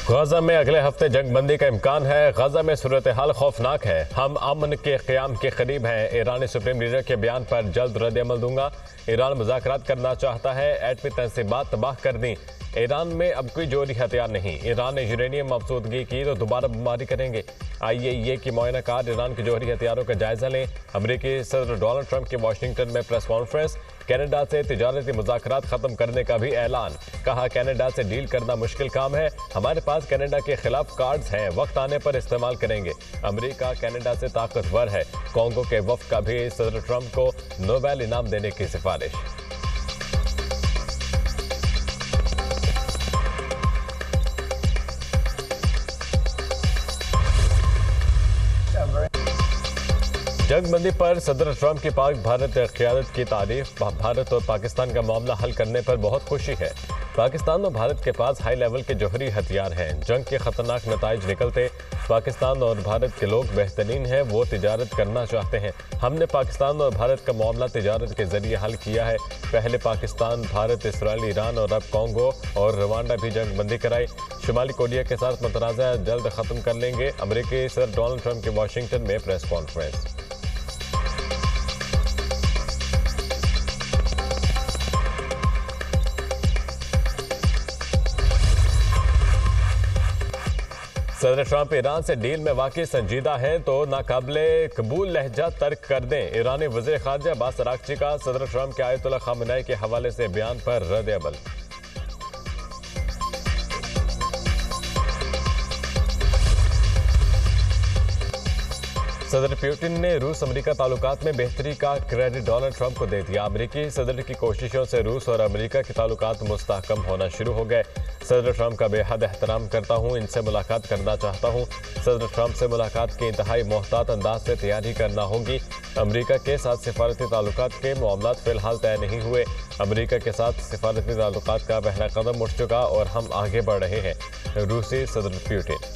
गजा में अगले हफ्ते जंगबंदी का इम्कान है। गजा में सूरत हाल खौफनाक है। हम अमन के क़याम के करीब हैं। ईरानी सुप्रीम लीडर के बयान पर जल्द रद्द-ए-अमल दूंगा। ईरान मुज़ाकरात करना चाहता है। एटमी तनसीबात तबाह कर दी। ईरान में अब कोई जोहरी हथियार नहीं। ईरान ने यूरेनियम मफसूदगी की तो दोबारा बमबारी करेंगे। IAEA की मुआयना कार ईरान के जोहरी हथियारों का जायजा लें। अमेरिकी सदर डोनाल्ड ट्रंप की वाशिंगटन में प्रेस कॉन्फ्रेंस। कनाडा से तिजारती मुज़ाकरात ख़त्म करने का भी ऐलान। कहा कनाडा से डील करना मुश्किल काम है। हमारे पास कनाडा के खिलाफ कार्ड्स हैं, वक्त आने पर इस्तेमाल करेंगे। अमेरिका कनाडा से ताकतवर है। कॉन्गो के वफ़द का भी सदर ट्रंप को नोबेल इनाम देने की सिफारिश। जंगबंदी पर सदर ट्रंप की पाक भारत क़यादत की तारीफ। भारत और पाकिस्तान का मामला हल करने पर बहुत खुशी है। पाकिस्तान और भारत के पास हाई लेवल के जोहरी हथियार हैं। जंग के खतरनाक नताइज निकलते पाकिस्तान और भारत के लोग बेहतरीन हैं। वो तिजारत करना चाहते हैं। हमने पाकिस्तान और भारत का मामला तिजारत के जरिए हल किया है। पहले पाकिस्तान, भारत, इसराइल, ईरान और अब कॉन्गो और रवांडा भी जंगबंदी कराई। शुमाली कोरिया के साथ मुतनाज़ा जल्द ख़त्म कर लेंगे। अमेरिकी सदर डोनाल्ड ट्रंप की वाशिंगटन में प्रेस कॉन्फ्रेंस। सदर ट्रंप ईरान से डील में वाकई संजीदा है तो नाकाबिले कबूल लहजा तर्क कर दें। ईरानी वज़ीर ख़ारजा अब्बास अराग़ची का सदर ट्रंप के आयतुल्लाह ख़ामेनी के हवाले से बयान पर रद्द-ए-अमल। सदर पुतिन ने रूस अमेरिका ताल्लुकात में बेहतरी का क्रेडिट डोनाल्ड ट्रंप को दे दिया। अमेरिकी सदर की कोशिशों से रूस और अमेरिका के ताल्लुकात मुस्तहकम होना शुरू हो गए। सदर ट्रंप का बेहद एहतराम करता हूँ, इनसे मुलाकात करना चाहता हूँ। सदर ट्रंप से मुलाकात की इंतहाई मोहतात अंदाज से तैयारी करना होगी। अमेरिका के साथ सिफारती ताल्लुकात के मामलात फ़िलहाल तय नहीं हुए। अमेरिका के साथ सिफारती ताल्लुकात का पहला कदम उठ चुका और हम आगे बढ़ रहे हैं। रूसी सदर पुतिन।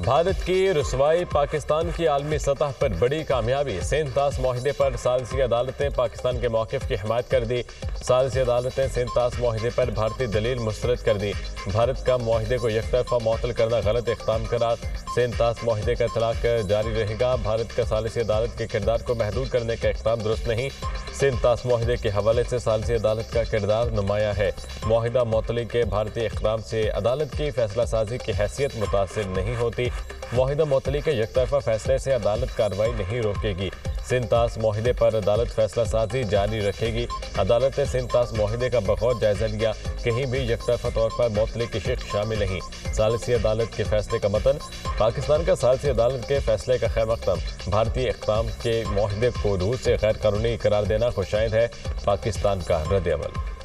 भारत की रुसवाई पाकिस्तान की आलमी सतह पर बड़ी कामयाबी। सेंतास माहिदे पर सालिसी अदालतें पाकिस्तान के मौक़िफ़ की हिमायत कर दी। सालिसी अदालतें सेंतास माहिदे पर भारतीय दलील मुस्तरद कर दी। भारत का माहिदे को यकतरफा मुअत्तल करना गलत इक़दाम करार। सेंतास माहिदे का इतलाक़ जारी रहेगा। भारत का सालिसी अदालत के किरदार को महदूद करने का इक़दाम दुरुस्त नहीं। सेंतास माहिदे के हवाले से सालिसी अदालत का किरदार नुमाया है। माहिदा मुअत्तली के भारतीय इक़दाम से अदालत की फैसला साजी की हैसियत मुतासिर नहीं होती। माहिदा मुअत्तली के यकतरफा फैसले से अदालत कार्रवाई नहीं रोकेगी। सेंतास माहिदे पर अदालत फैसला साजी जारी रखेगी। अदालत ने सेंतास माहिदे का बगौर जायजा लिया। कहीं भी यकतरफा तौर पर मुअत्तली की शिक शामिल नहीं। सालिसी अदालत के फैसले का मतन। पाकिस्तान का सालिसी अदालत के फैसले का खैर मकदम भारतीय इक़दाम के माहिदे को रूस से गैर कानूनी करार देना खुशाइंद है। पाकिस्तान का रद्द-ए-अमल।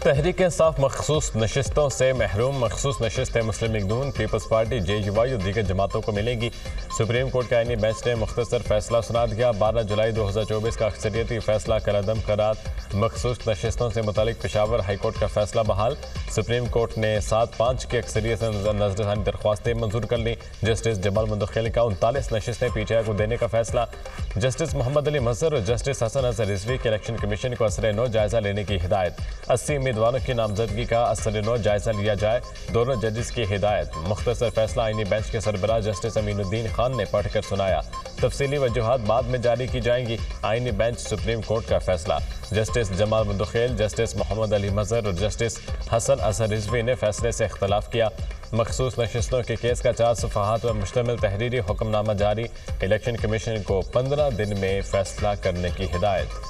तहरीक इंसाफ मखसूस नशिस्तों से महरूम। मखसूस नशिस्तें मुस्लिम लीग नून, पीपल्स पार्टी, JUI और दीगर जमातों को मिलेंगी। सुप्रीम कोर्ट का आईनी बेंच ने मुख्तसर फैसला सुना दिया। 12 जुलाई 2024 का अक्सरियती फैसला कलअदम करार। मखसूस नशिस्तों से मुतालिक पेशावर हाई कोर्ट का फैसला बहाल। सुप्रीम कोर्ट ने 7-5 की अक्सरियत से नजरसानी दरख्वास्तें मंजूर कर ली। जस्टिस जमाल मुंदखिल का 39 नशिस्तें PTI को देने का फैसला। जस्टिस मोहम्मद अली मजहर और जस्टिस हसन अजहर रिजवी के इलेक्शन कमीशन को असर-ए-नौ जायजा लेने की हिदायत। 80 उम्मीदवारों की नामजदगी का असर-ए-नौ जायजा लिया जाए, दोनों जजेस की हिदायत। मुख्तसर फैसला आईनी बेंच के सरबराह जस्टिस अमीनुद्दीन खान ने पढ़कर सुनाया। तफसीली वजूहात बाद में जारी की जाएंगी। आईनी बेंच सुप्रीम कोर्ट का फैसला। जस्टिस जमाल मुंदखिल, जस्टिस मोहम्मद अली मजहर और जस्टिस हसन अजहर रिजवी ने फैसले से इख्तलाफ किया। मखसूस नशिस्तों के केस का 4 सफ़हात पर मुश्तमिल तहरीरी हुक्मनामा जारी। इलेक्शन कमीशन को 15 दिन में फैसला करने की हिदायत।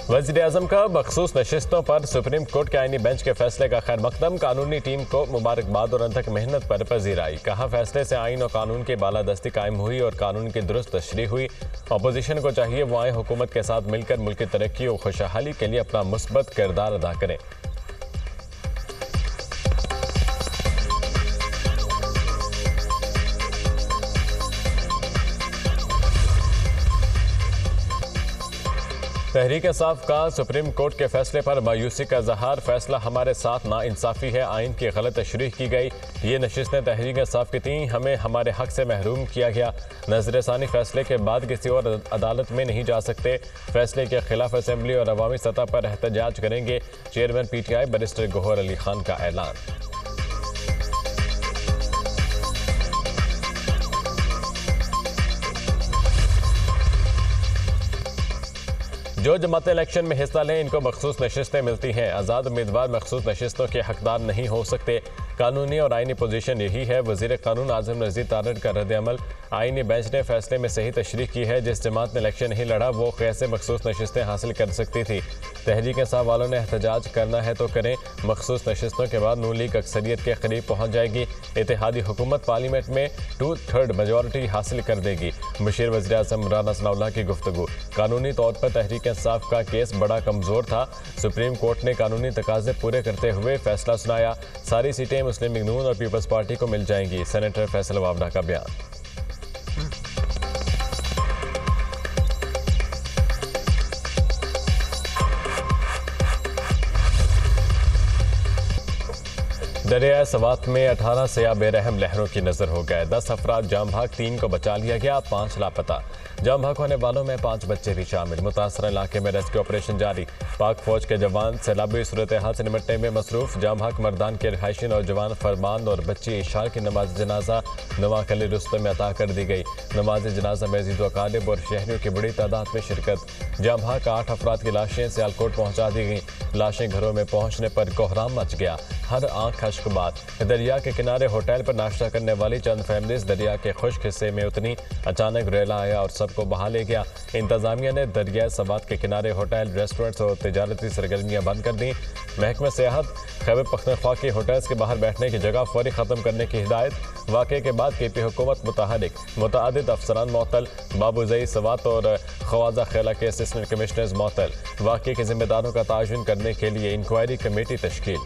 वज़ीर-ए-आज़म का मखसूस नशिस्तों पर सुप्रीम कोर्ट के आईनी बेंच के फैसले का खैर मकदम, कानूनी टीम को मुबारकबाद और अनथक मेहनत पर पजीर आई। कहा, फैसले से आइन और कानून की बालादस्ती कायम हुई और कानून की दुरुस्त तशरीह हुई। अपोजिशन को चाहिए वो आए हुकूमत के साथ मिलकर मुल्क की तरक्की और खुशहाली के लिए अपना मुस्बत किरदार अदा करें। तहरीक इंसाफ का सुप्रीम कोर्ट के फैसले पर मायूसी का इजहार, फैसला हमारे साथ नाइंसाफी है, आइन की गलत तशरीह की गई। ये नशिस्तें तहरीक इंसाफ की थीं, हमें हमारे हक से महरूम किया गया। नजरसानी फैसले के बाद किसी और अदालत में नहीं जा सकते। फैसले के खिलाफ असेंबली और अवामी सतह पर एहतजाज करेंगे। Chairman PTI barrister Gauhar Ali Khan का ऐलान। जो जमातें इलेक्शन में हिस्सा लें, इनको मखसूस नशिस्तें मिलती हैं। आज़ाद उम्मीदवार मखसूस नशिस्तों के हकदार नहीं हो सकते। कानूनी और आइनी पोजीशन यही है। वज़ीर कानून आज़म नज़ीर तारड़ का रद्द-ए-अमल, आइनी बेंच ने फैसले में सही तशरीह की है। जिस जमात ने इलेक्शन नहीं लड़ा वो कैसे मखसूस नशिस्तें हासिल कर सकती थी। तहरीक इंसाफ वालों ने एहतजाज करना है तो करें। मखसूस नशिस्तों के बाद नून लीग अक्सरियत के करीब पहुँच जाएगी। इत्तेहादी हुकूमत पार्लियामेंट में 2/3 मेजॉरिटी हासिल कर देगी। मुशीर वज़ीर-ए-आज़म राना सनाउल्लाह की गुफ्तगू, कानूनी तौर पर तहरीक इंसाफ का केस बड़ा कमज़ोर था। सुप्रीम कोर्ट ने कानूनी तकाजे पूरे करते हुए फैसला सुनाया। सारी सीटें मुस्लिम लीग नून और पीपल्स पार्टी को मिल जाएंगी। सेनेटर फैसल वावड़ा का बयान। दरिया सवात में 18 सयाह बेरहम लहरों की नजर हो गए। 10 अफराद जाम भाग, 3 को बचा लिया गया, 5 लापता। जाम भाग होने वालों में 5 बच्चे भी शामिल। मुतासर इलाके में रेस्क्यू ऑपरेशन जारी। पाक फौज के जवान सैलाबी सूरत हाल से निपटने में मसरूफ। जाम भाग मर्दान के रिहायशी नौजवान फरमान और बच्ची इशार की नमाज जनाजा नवाकली रुस्तम में अता कर दी गई। नमाज जनाजा में अजीज वकालिब और शहरियों की बड़ी तादाद में शिरकत। जाम भाग का 8 अफराद की लाशें सियालकोट पहुंचा दी गई। लाशें घरों में पहुंचने पर कोहराम मच गया। हर आंख खश्कबाद। दरिया के किनारे होटल पर नाश्ता करने वाली चंद फैमिलीज दरिया के खुश्क हिस्से में उतनी। अचानक रेला आया और सबको बहा ले गया। इंतजामिया ने दरिया सवात के किनारे होटल, रेस्टोरेंट्स और तिजारती सरगर्मियां बंद कर दी। महकमा सेहत खैबर पख्तूनख्वा के होटल्स के बाहर बैठने की जगह फौरी ख़त्म करने की हिदायत। वाक़े के बाद KP हुकूमत मुतहरिक, मुतअद्दिद अफसरान मअतल। बाबूज़ई सवात और ख्वाजा खेला के असिस्टेंट कमिश्नर्स मअतल। वाक़े के जिम्मेदारों का तायुन करने के लिए इंक्वायरी कमेटी तश्कील।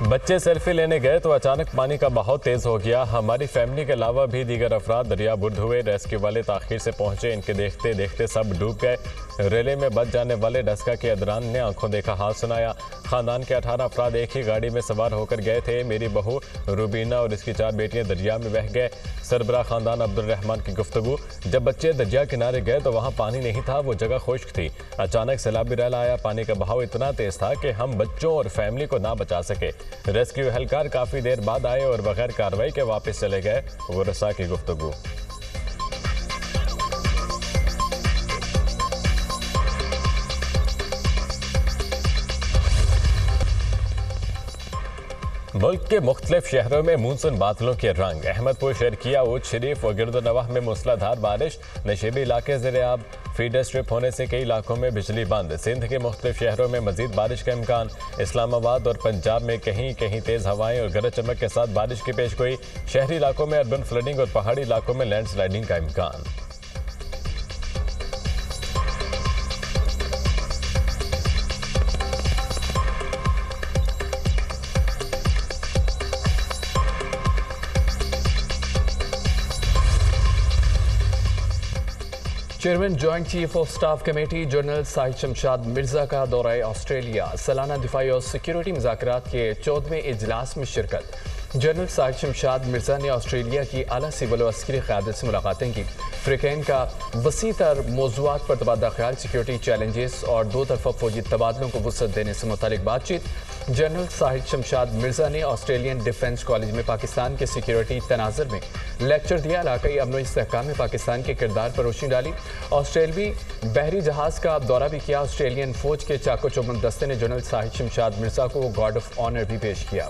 बच्चे सेल्फी लेने गए तो अचानक पानी का बहाव तेज हो गया। हमारी फैमिली के अलावा भी दीगर अफराद दरिया बुर्द हुए। रेस्क्यू वाले ताखीर से पहुंचे, इनके देखते देखते सब डूब गए। रेले में बच जाने वाले डस्का के अदरान ने आंखों देखा हाल सुनाया। खानदान के 18 अफराद एक ही गाड़ी में सवार होकर गए थे। मेरी बहू रूबीना और इसकी 4 बेटियां दरिया में बह गए। सरबरा खानदान अब्दुल रहमान की गुफ्तगू, जब बच्चे दरिया किनारे गए तो वहाँ पानी नहीं था, वो जगह खुश्क थी। अचानक सैलाबी रेल आया, पानी का बहाव इतना तेज था कि हम बच्चों और फैमिली को ना बचा सके। रेस्क्यू एहलकार काफी देर बाद आए और बगैर कार्रवाई के वापस चले गए। गुरसा की गुफ्तगू। मुल्क के मुख्तलिफ शहरों में मानसून बादलों के रंग। अहमदपुर, शर्किया, ऊद शरीफ और गिरदनवाह में मूसलाधार बारिश। नशीबी इलाके ज़ेर-ए-आब। फीडर स्ट्रिप होने से कई इलाकों में बिजली बंद। सिंध के मुख्तलिफ शहरों में मजीद बारिश का इम्कान। इस्लामाबाद और पंजाब में कहीं कहीं तेज़ हवाएं और गरज चमक के साथ बारिश की पेशगोई। शहरी इलाकों में अर्बन फ्लडिंग और पहाड़ी इलाकों में लैंडस्लाइडिंग का इम्कान। Chairman joint chief of staff committee general Shahid Shamshad Mirza का दौरा ऑस्ट्रेलिया। सालाना दिफाई और सिक्योरिटी मुज़ाकरात के 14वें इजलास में शिरकत। जनरल साहिद शमशाद मिर्जा ने ऑस्ट्रेलिया की आला सिविल और अस्करी क़यादत से मुलाकातें की। फ़रीक़ैन का वसी तर मौज़ूआत पर तबादला ख्याल, सिक्योरिटी चैलेंजेस और 2 तरफ़ा फ़ौजी तबादलों को वुसअत देने से मुतालिक बातचीत। जनरल साहिद शमशाद मिर्जा ने ऑस्ट्रेलियन डिफेंस कॉलेज में पाकिस्तान के सिक्योरिटी तनाज़ुर में लेक्चर दिया। इलाकाई अमन इस्तेहकाम में पाकिस्तान के किरदार पर रोशनी डाली। ऑस्ट्रेलवी बहरी जहाज़ का दौरा भी किया। ऑस्ट्रेलियन फ़ौज के चाको चौबंद दस्ते ने जनरल साहिद शमशाद मिर्जा को गार्ड ऑफ ऑनर भी पेश किया।